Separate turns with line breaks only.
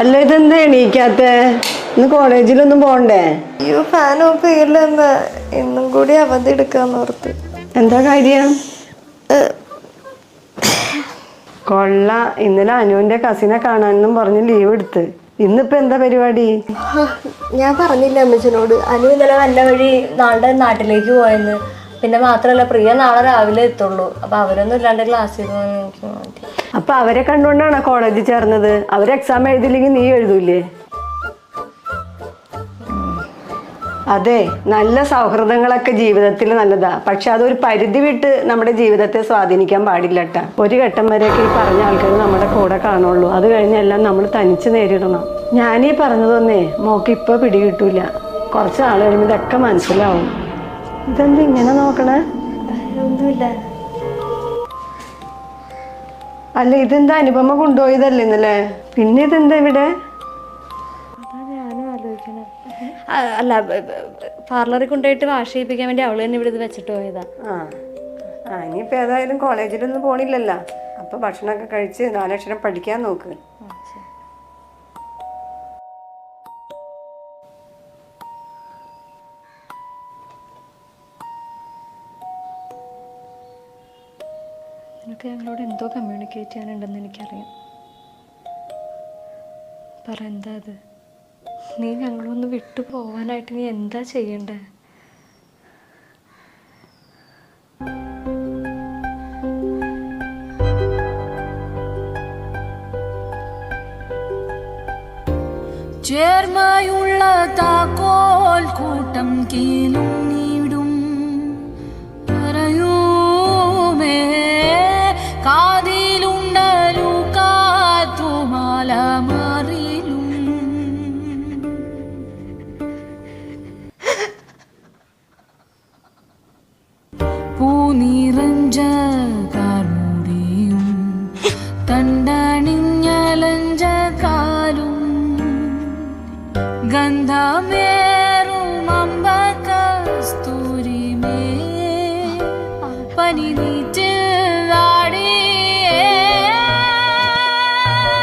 അല്ല ഇതെന്താ എണീക്കാത്ത? ഇന്ന് കോളേജിലൊന്നും പോണ്ടേ?
അയ്യോ ഫാൻ ഓഫ് ചെയ്യില്ലെന്ന് ഇന്നും കൂടി അവധി എടുക്കാന്ന് ഓർത്ത്.
എന്താ കാര്യം? കൊള്ള, ഇന്നലെ അനുവിന്റെ കസിനെ കാണാനെന്നും പറഞ്ഞ് ലീവ് എടുത്ത്. ഇന്നിപ്പോ എന്താ പരിപാടി?
ഞാൻ പറഞ്ഞില്ല അമ്മച്ചനോട്, അനു ഇന്നലെ നല്ല വഴി നാട്ടിലേക്ക് പോയെന്ന്. പിന്നെ മാത്രല്ല പ്രിയ നാളെ രാവിലെ എത്തുള്ളൂ. അപ്പൊ അവരൊന്നും ഇല്ലാണ്ട് ക്ലാസ്സിൽ പോകാൻ എനിക്ക് മതി.
അപ്പൊ അവരെ കണ്ടുകൊണ്ടാണ് കോളേജിൽ ചേർന്നത്. അവർ എക്സാം എഴുതില്ലെങ്കിൽ നീ എഴുതൂലേ? അതെ, നല്ല സൗഹൃദങ്ങളൊക്കെ ജീവിതത്തിൽ നല്ലതാ. പക്ഷെ അതൊരു പരിധി വിട്ട് നമ്മുടെ ജീവിതത്തെ സ്വാധീനിക്കാൻ പാടില്ല കേട്ടാ. ഒരു ഘട്ടം വരെയൊക്കെ ഈ പറഞ്ഞ ആൾക്കാർ നമ്മുടെ കൂടെ കാണുള്ളൂ. അത് കഴിഞ്ഞെല്ലാം നമ്മൾ തനിച്ച് നേരിടണം. ഞാനീ പറഞ്ഞതൊന്നേ മോക്ക് ഇപ്പൊ പിടികിട്ടൂല. കുറച്ച് നാൾ കഴിയുമ്പോൾ ഇതൊക്കെ മനസ്സിലാവും. ഇതെന്താ ഇങ്ങനെ നോക്കണേ?
ഒന്നുമില്ല.
അല്ല ഇതെന്താ അനുപമ കൊണ്ടുപോയതല്ലേ ഇന്നലെ? പിന്നെ ഇതെന്താ ഇവിടെ?
ഞാനും ആലോചിക്കണം. അല്ല, പാർലറിൽ കൊണ്ടുപോയിട്ട് വാഷ് ചെയ്യിപ്പിക്കാൻ വേണ്ടി അവള് തന്നെ ഇവിടെ ഇത് വെച്ചിട്ട് പോയതാ.
ഇനിയിപ്പോൾ ഏതായാലും കോളേജിലൊന്നും പോണില്ലല്ലോ. അപ്പോൾ ഭക്ഷണമൊക്കെ കഴിച്ച് 4 അക്ഷരം പഠിക്കാൻ നോക്ക്.
നിനക്ക് ഞങ്ങളോട് എന്തോ കമ്മ്യൂണിക്കേറ്റ് ചെയ്യാനുണ്ടെന്ന് എനിക്കറിയാം. പറ, എന്താ അത്? നീ ഞങ്ങളൊന്ന് വിട്ടു പോവാനായിട്ട് നീ എന്താ ചെയ്യണ്ടേ?
ചേർമയുള്ള താക്കോൽ കൂട്ടം കീലും നീടും പറയൂമേ കാതിലുണ്ടലു കാത്തുമാല മാറിലും പൂനിറഞ്ച കാർമുടിയും തണ്ടണിഞ്ഞലഞ്ച കാലും ഗന്ധമേറും അമ്പ കസ്തൂരിമേ പനിനീറ്റിൽ